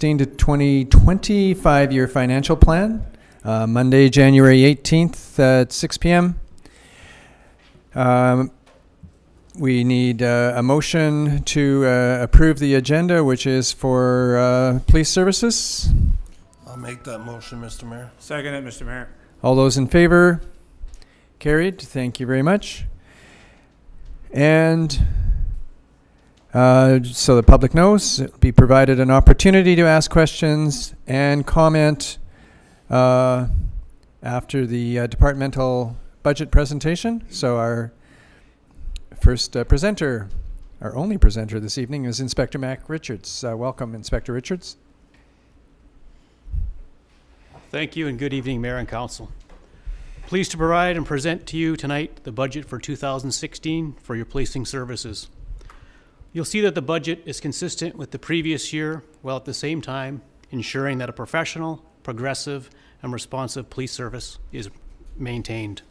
2016 to 2020 5-year financial plan, Monday, January 18th at 6 p.m. We need a motion to approve the agenda, which is for police services. I'll make that motion, Mr. Mayor. Second it, Mr. Mayor. All those in favor? Carried. Thank you very much. And so the public knows, it'll be provided an opportunity to ask questions and comment after the departmental budget presentation. So our first presenter, our only presenter this evening, is Inspector Mac Richards. Welcome, Inspector Richards. Thank you and good evening, Mayor and Council. Pleased to provide and present to you tonight the budget for 2016 for your policing services. You'll see that the budget is consistent with the previous year, while at the same time ensuring that a professional, progressive, and responsive police service is maintained.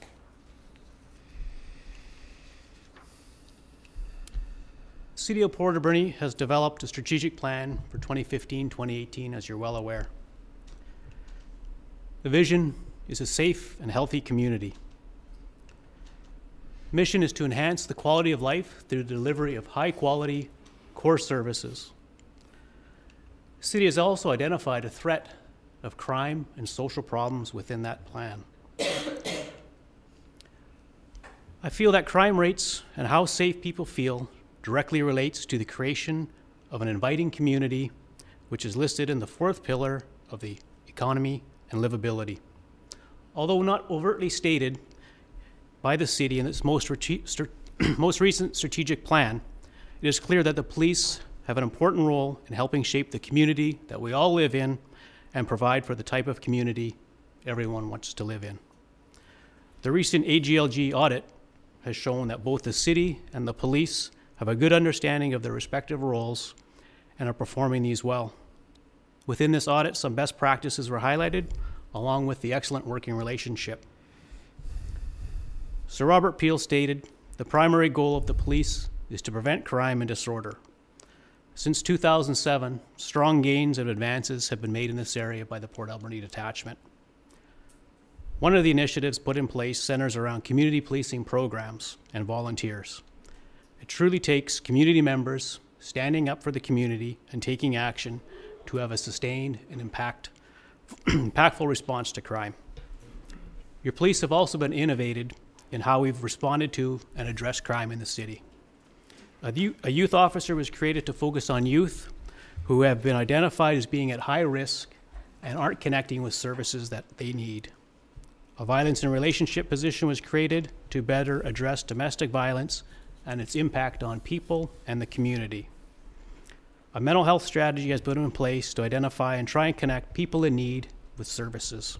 City of Port Alberni has developed a strategic plan for 2015-2018, as you're well aware. The vision is a safe and healthy community. Mission is to enhance the quality of life through the delivery of high-quality core services. The city has also identified a threat of crime and social problems within that plan. I feel that crime rates and how safe people feel directly relates to the creation of an inviting community, which is listed in the fourth pillar of the economy and livability. Although not overtly stated by the city in its most recent strategic plan, it is clear that the police have an important role in helping shape the community that we all live in and provide for the type of community everyone wants to live in. The recent AGLG audit has shown that both the city and the police have a good understanding of their respective roles and are performing these well. Within this audit, some best practices were highlighted, along with the excellent working relationship. Sir Robert Peel stated, "The primary goal of the police is to prevent crime and disorder." Since 2007, strong gains and advances have been made in this area by the Port Alberni detachment. One of the initiatives put in place centers around community policing programs and volunteers. It truly takes community members standing up for the community and taking action to have a sustained and impactful response to crime. Your police have also been innovated in how we've responded to and addressed crime in the city. A youth officer was created to focus on youth who have been identified as being at high risk and aren't connecting with services that they need. A violence and relationship position was created to better address domestic violence and its impact on people and the community. A mental health strategy has been in place to identify and try and connect people in need with services.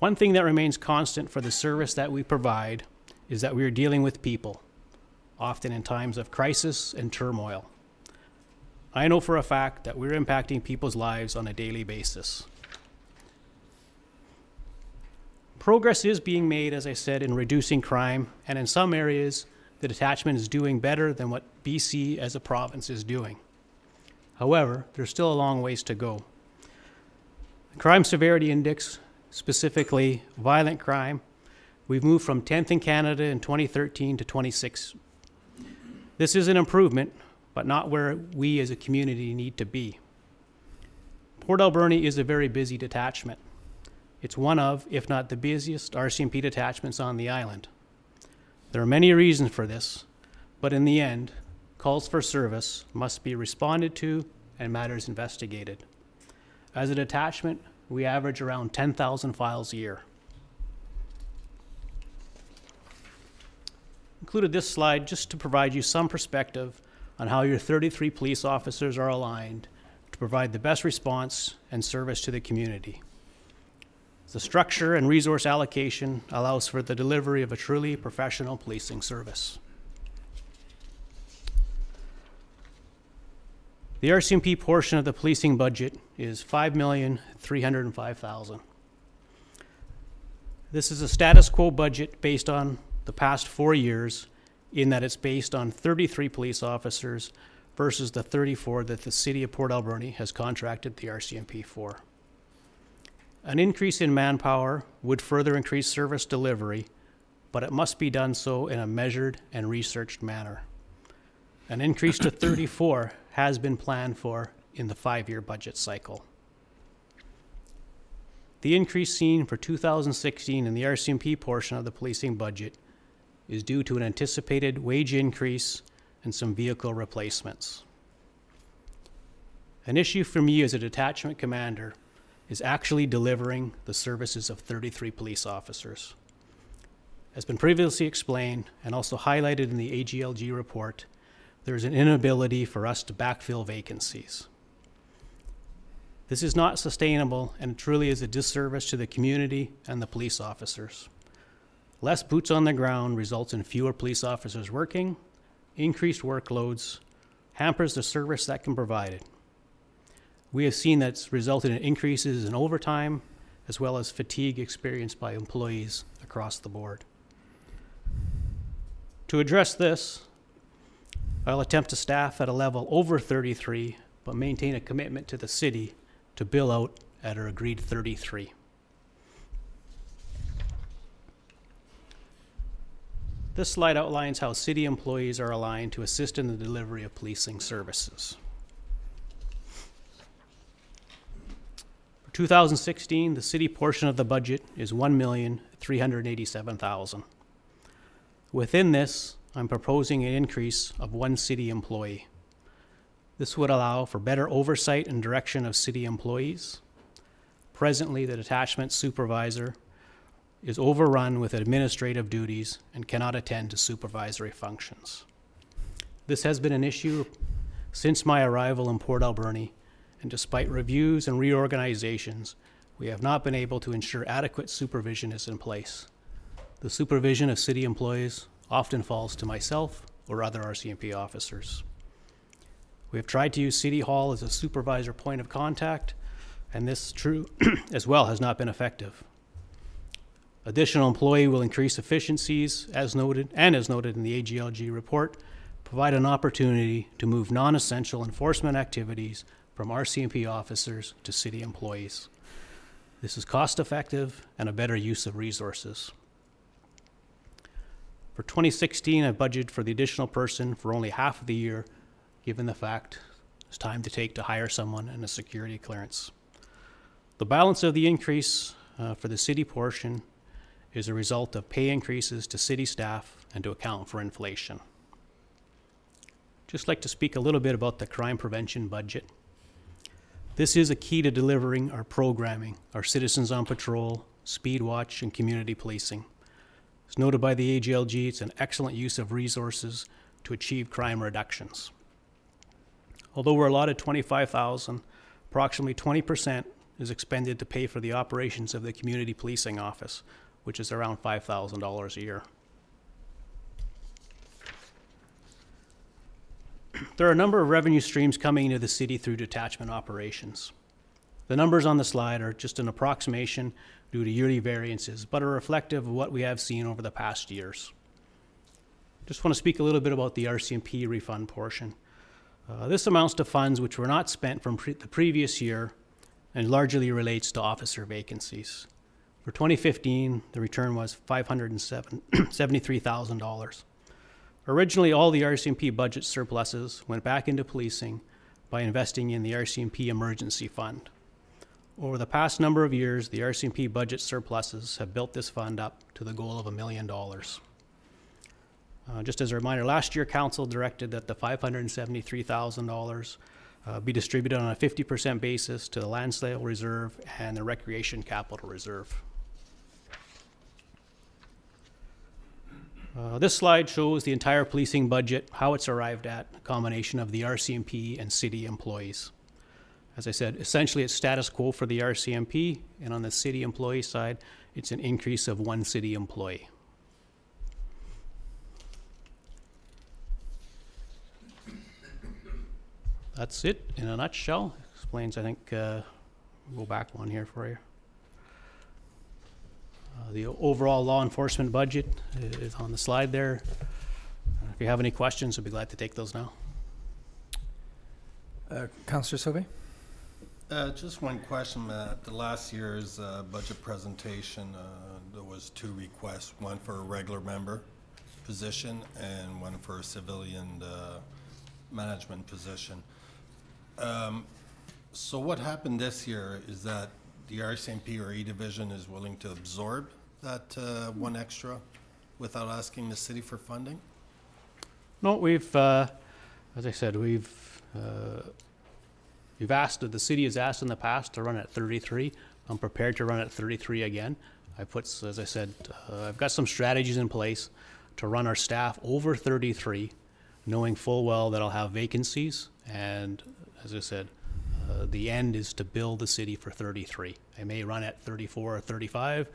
One thing that remains constant for the service that we provide is that we are dealing with people, often in times of crisis and turmoil. I know for a fact that we're impacting people's lives on a daily basis. Progress is being made, as I said, in reducing crime, and in some areas, the detachment is doing better than what BC as a province is doing. However, there's still a long ways to go. The Crime Severity Index, specifically violent crime, we've moved from 10th in Canada in 2013 to 26. This is an improvement, but not where we as a community need to be. Port Alberni is a very busy detachment. It's one of, if not the busiest, RCMP detachments on the island. There are many reasons for this, but in the end, calls for service must be responded to and matters investigated. As a detachment, we average around 10,000 files a year. Included this slide just to provide you some perspective on how your 33 police officers are aligned to provide the best response and service to the community. The structure and resource allocation allows for the delivery of a truly professional policing service. The RCMP portion of the policing budget is $5,305,000. This is a status quo budget based on the past 4 years, in that it's based on 33 police officers versus the 34 that the City of Port Alberni has contracted the RCMP for. An increase in manpower would further increase service delivery, but it must be done so in a measured and researched manner. An increase to 34 has been planned for in the 5-year budget cycle. The increase seen for 2016 in the RCMP portion of the policing budget is due to an anticipated wage increase and some vehicle replacements. An issue for me as a detachment commander is actually delivering the services of 33 police officers. As been previously explained and also highlighted in the AGLG report, there is an inability for us to backfill vacancies. This is not sustainable and truly is a disservice to the community and the police officers. Less boots on the ground results in fewer police officers working, increased workloads, hampers the service that can provide it. We have seen that's resulted in increases in overtime as well as fatigue experienced by employees across the board. To address this, I'll attempt to staff at a level over 33, but maintain a commitment to the city to bill out at our agreed 33. This slide outlines how city employees are aligned to assist in the delivery of policing services. For 2016, the city portion of the budget is $1,387,000. Within this, I'm proposing an increase of 1 city employee. This would allow for better oversight and direction of city employees. Presently, the detachment supervisor is overrun with administrative duties and cannot attend to supervisory functions. This has been an issue since my arrival in Port Alberni, and despite reviews and reorganizations, we have not been able to ensure adequate supervision is in place. The supervision of city employees often falls to myself or other RCMP officers. We have tried to use City Hall as a supervisor point of contact, and this true as well has not been effective. Additional employee will increase efficiencies as noted in the AGLG report, provide an opportunity to move non-essential enforcement activities from RCMP officers to city employees. This is cost effective and a better use of resources. For 2016, I budgeted for the additional person for only half of the year, given the fact it's time to take to hire someone in a security clearance. The balance of the increase for the city portion is a result of pay increases to city staff and to account for inflation. Just like to speak a little bit about the crime prevention budget. This is a key to delivering our programming, our Citizens on Patrol, Speed Watch, and community policing. As noted by the AGLG, it's an excellent use of resources to achieve crime reductions. Although we're allotted $25,000, approximately 20% is expended to pay for the operations of the community policing office, which is around $5,000 a year. There are a number of revenue streams coming into the city through detachment operations. The numbers on the slide are just an approximation due to yearly variances, but are reflective of what we have seen over the past years. Just want to speak a little bit about the RCMP refund portion. This amounts to funds which were not spent from the previous year and largely relates to officer vacancies. For 2015, the return was $573,000. Originally, all the RCMP budget surpluses went back into policing by investing in the RCMP Emergency Fund. Over the past number of years, the RCMP budget surpluses have built this fund up to the goal of $1 million. Just as a reminder, last year Council directed that the $573,000 be distributed on a 50% basis to the Land Sale Reserve and the Recreation Capital Reserve. This slide shows the entire policing budget, how it's arrived at, a combination of the RCMP and city employees. As I said, essentially it's status quo for the RCMP, and on the city employee side, it's an increase of 1 city employee. That's it in a nutshell. Explains, I think, go back one here for you. The overall law enforcement budget is on the slide there. If you have any questions, I'd be glad to take those now. Councillor Sauvé? Just one question. At the last year's budget presentation, there was 2 requests, one for a regular member position and one for a civilian management position. So what happened this year is that the RCMP or E Division is willing to absorb that one extra without asking the city for funding? No, we've, as I said, the city has asked in the past to run at 33. I'm prepared to run at 33 again. As I said, I've got some strategies in place to run our staff over 33, knowing full well that I'll have vacancies. And as I said, the end is to build the city for 33. I may run at 34 or 35,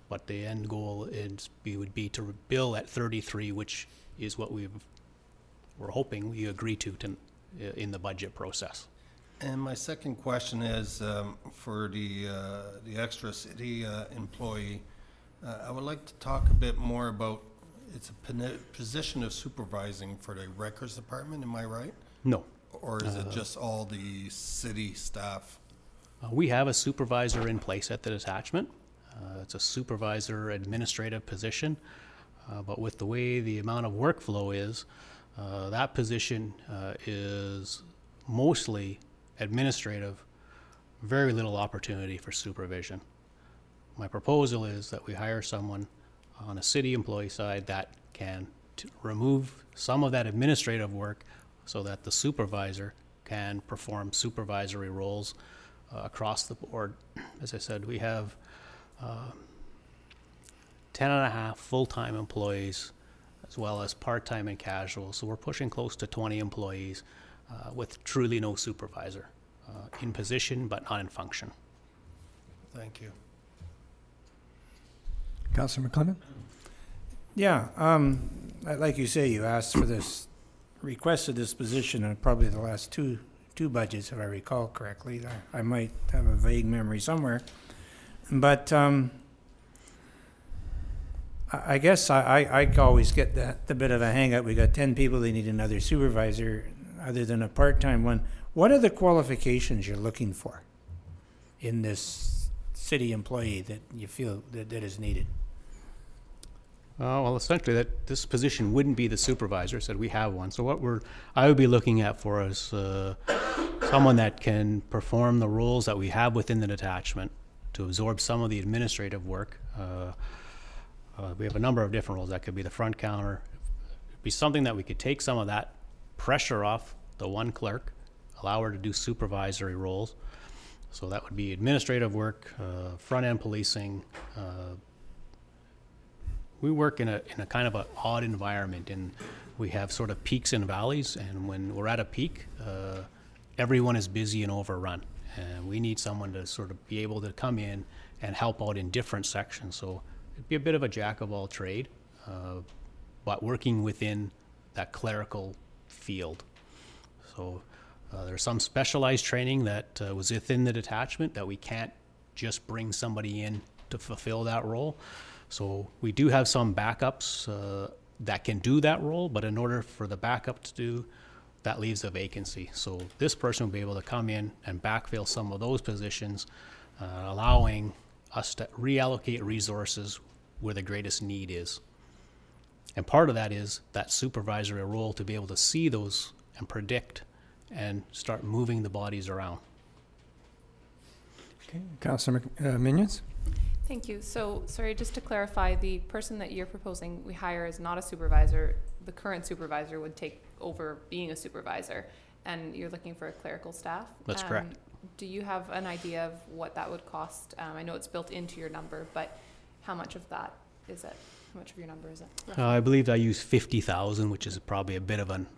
but the end goal would be to bill at 33, which is what we're hoping we agree to in the budget process. And my second question is for the extra city employee. I would like to talk a bit more about, it's a position of supervising for the records department, am I right? No. Or is it just all the city staff? We have a supervisor in place at the detachment. It's a supervisor administrative position, but with the way the amount of workflow is, that position is mostly administrative, very little opportunity for supervision. My proposal is that we hire someone on a city employee side that can remove some of that administrative work so that the supervisor can perform supervisory roles across the board. As I said, we have 10 and a half full-time employees as well as part-time and casual. So we're pushing close to 20 employees with truly no supervisor in position but not in function. Thank you. Councillor McClement? Yeah, like you say, you asked for this, requested this position in probably the last two budgets, if I recall correctly. I might have a vague memory somewhere. But I guess I always get the bit of a hang up. We got 10 people, they need another supervisor other than a part-time one. What are the qualifications you're looking for in this city employee that you feel that is needed? Well, essentially, that this position wouldn't be the supervisor. Said we have one. So what I would be looking at for is someone that can perform the roles that we have within the detachment to absorb some of the administrative work. We have a number of different roles. That could be the front counter. It'd be something that we could take some of that pressure off the one clerk, allow her to do supervisory roles. So that would be administrative work, front end policing. We work in a kind of an odd environment, and we have sort of peaks and valleys, and when we're at a peak, everyone is busy and overrun. And we need someone to sort of be able to come in and help out in different sections. So it'd be a bit of a jack of all trade, but working within that clerical field. So there's some specialized training that was within the detachment that we can't just bring somebody in to fulfill that role. So we do have some backups that can do that role, but in order for the backup to do, that leaves a vacancy. So this person will be able to come in and backfill some of those positions, allowing us to reallocate resources where the greatest need is. And part of that is that supervisory role to be able to see those and predict and start moving the bodies around. Okay, Councillor Minions? Thank you. So, sorry, just to clarify, the person that you're proposing we hire is not a supervisor. The current supervisor would take over being a supervisor, and you're looking for a clerical staff? That's correct. Do you have an idea of what that would cost? I know it's built into your number, but how much of that is it? How much of your number is it? I believe I use 50,000, which is probably a bit of an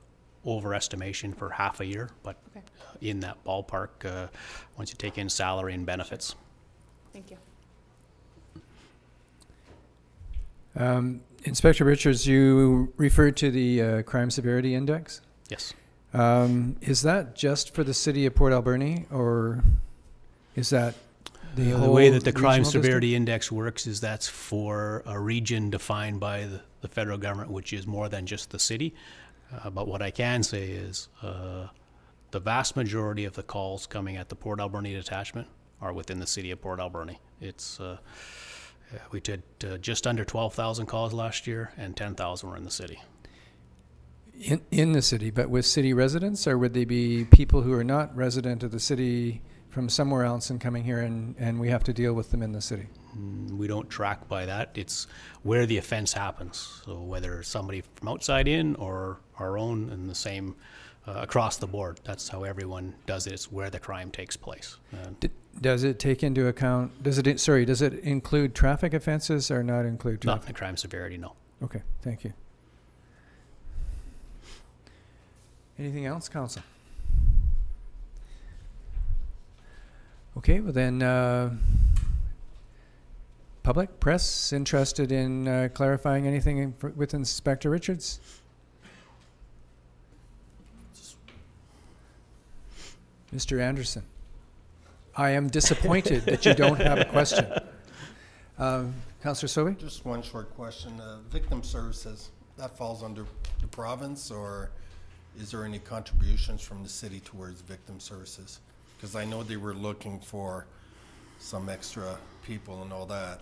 overestimation for half a year, but Okay. In that ballpark, once you take in salary and benefits. Thank you. Inspector Richards, you referred to the crime severity index. Yes. Is that just for the city of Port Alberni, or is that the The whole way that the crime regional severity index works is that's for a region defined by the federal government, which is more than just the city. But what I can say is the vast majority of the calls coming at the Port Alberni detachment are within the city of Port Alberni. It's we did just under 12,000 calls last year, and 10,000 were in the city. In the city, but with city residents, or would they be people who are not resident of the city from somewhere else and coming here, and we have to deal with them in the city? We don't track by that. It's where the offense happens. So whether somebody from outside in or our own, and the same across the board. That's how everyone does it. It's where the crime takes place. Does it take into account, does it include traffic offenses or not include Not traffic? in the crime severity, no. Okay, thank you. Anything else, Council? Okay, well then, public, press, interested in clarifying anything with Inspector Richards? Mr. Anderson, I am disappointed that you don't have a question. Councillor Sobey? Just one short question. Victim services, that falls under the province, or is there any contributions from the city towards victim services? Because I know they were looking for some extra people and all that.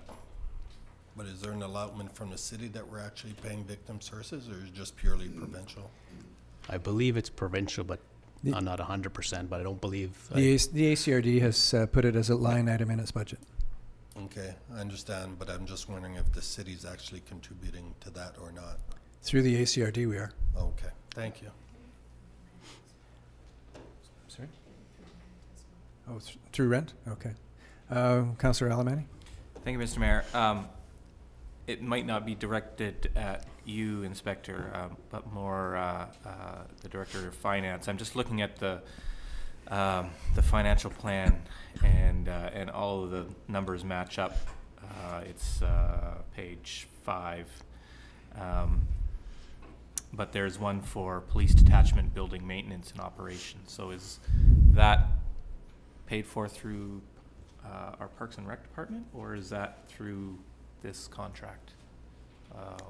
But is there an allotment from the city that we're actually paying victim services, or is it just purely provincial? I believe it's provincial, but I'm not 100%, but I don't believe. The ACRD has put it as a line item in its budget. Okay, I understand, but I'm just wondering if the city's actually contributing to that or not. Through the ACRD we are. Okay, thank you. Sorry? Oh, through rent? Okay. Councillor Alemany? Thank you, Mr. Mayor. It might not be directed at you, Inspector, but more the Director of Finance. I'm just looking at the financial plan, and all of the numbers match up. It's page 5. But there's one for police detachment, building maintenance, and operations. So is that paid for through our Parks and Rec department, or is that through this contract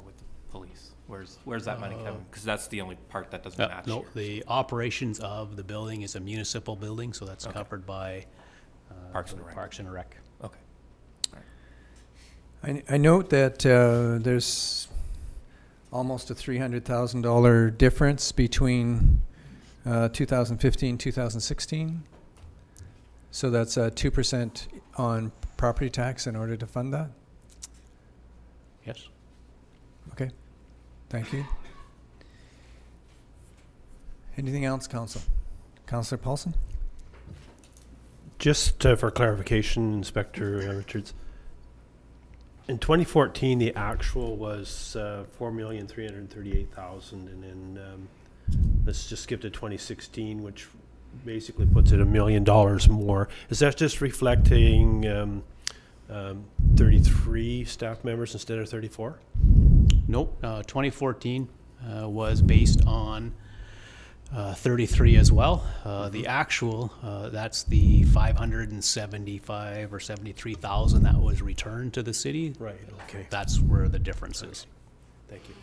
with the police? Where's that money coming? Because that's the only part that doesn't match. No, here. the operations of the building is a municipal building, so that's Okay. covered by Parks and Rec. Parks and Rec. Okay. I note that there's almost a $300,000 difference between 2015 2016. So that's 2% on property tax in order to fund that? Yes. Okay, thank you. Anything else, Council? Councillor Paulson? Just for clarification, Inspector Richards, in 2014, the actual was $4,338,000, and then let's just skip to 2016, which basically puts it $1 million more. Is that just reflecting 33 staff members instead of 34? Nope. 2014 was based on 33 as well. The actual, that's the 575 or 73,000 that was returned to the city. Right, okay. That's where the difference is. Thank you.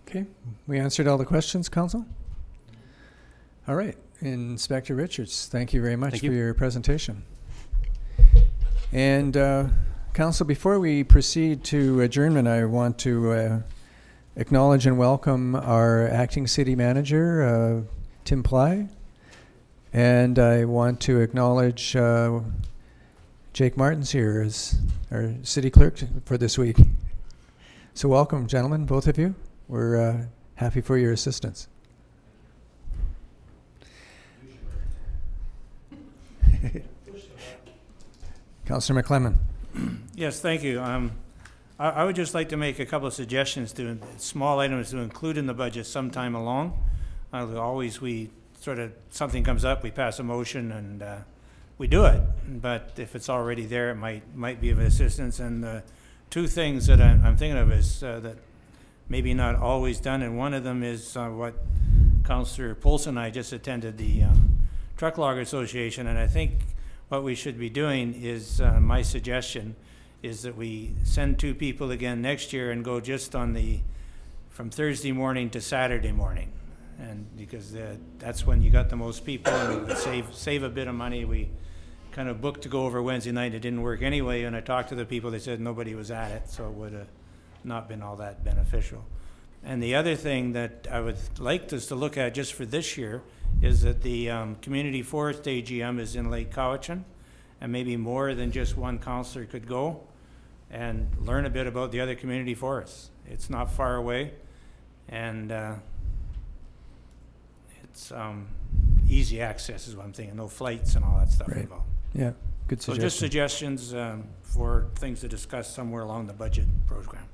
Okay, we answered all the questions, Council? All right, Inspector Richards, thank you very much for your presentation. And Council, before we proceed to adjournment, I want to acknowledge and welcome our acting city manager, Tim Ply. And I want to acknowledge Jake Martins here as our city clerk for this week. So welcome, gentlemen, both of you. We're happy for your assistance. Councillor McClellan. Yes, thank you. I would just like to make a couple of suggestions to small items to include in the budget sometime along. Always we sort of, something comes up, we pass a motion and we do it. But if it's already there, it might be of assistance. And the two things that I'm thinking of is that maybe not always done. And one of them is what Councillor Polson and I just attended the Truck Logger Association. And I think what we should be doing is, my suggestion is that we send 2 people again next year and go just on from Thursday morning to Saturday morning. and because that's when you got the most people, and we would save a bit of money. We kind of booked to go over Wednesday night. It didn't work anyway, and I talked to the people. They said nobody was at it, so it would have not been all that beneficial. And the other thing that I would like us to look at just for this year is that the Community Forest AGM is in Lake Cowichan, and maybe more than just one councillor could go and learn a bit about the other community forests. It's not far away, and it's easy access is what I'm thinking. No flights and all that stuff Right. involved. Yeah, good So suggestion. just suggestions for things to discuss somewhere along the budget program.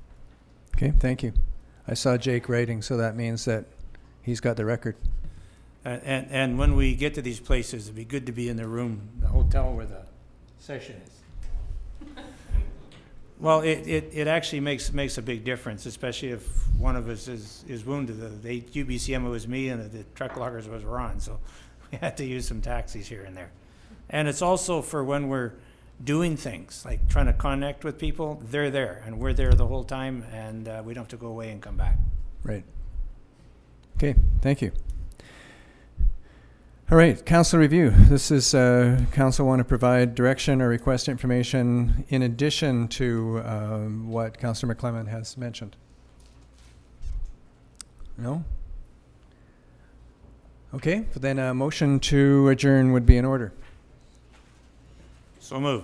Okay, thank you. I saw Jake writing, so that means that he's got the record. And when we get to these places, it'd be good to be in the room, the hotel where the session is. Well, it actually makes a big difference, especially if one of us is wounded. The UBCM was me, and the truck loggers was Ron, so we had to use some taxis here and there. And it's also for when we're doing things, like trying to connect with people, they're there, and we're there the whole time, and we don't have to go away and come back. Right. Okay, thank you. All right, council review. This is council want to provide direction or request information in addition to what Councillor McClement has mentioned. No? Okay, then a motion to adjourn would be in order. So move.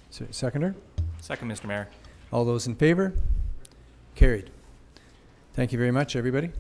Seconder? Second, Mr. Mayor. All those in favor? Carried. Thank you very much, everybody.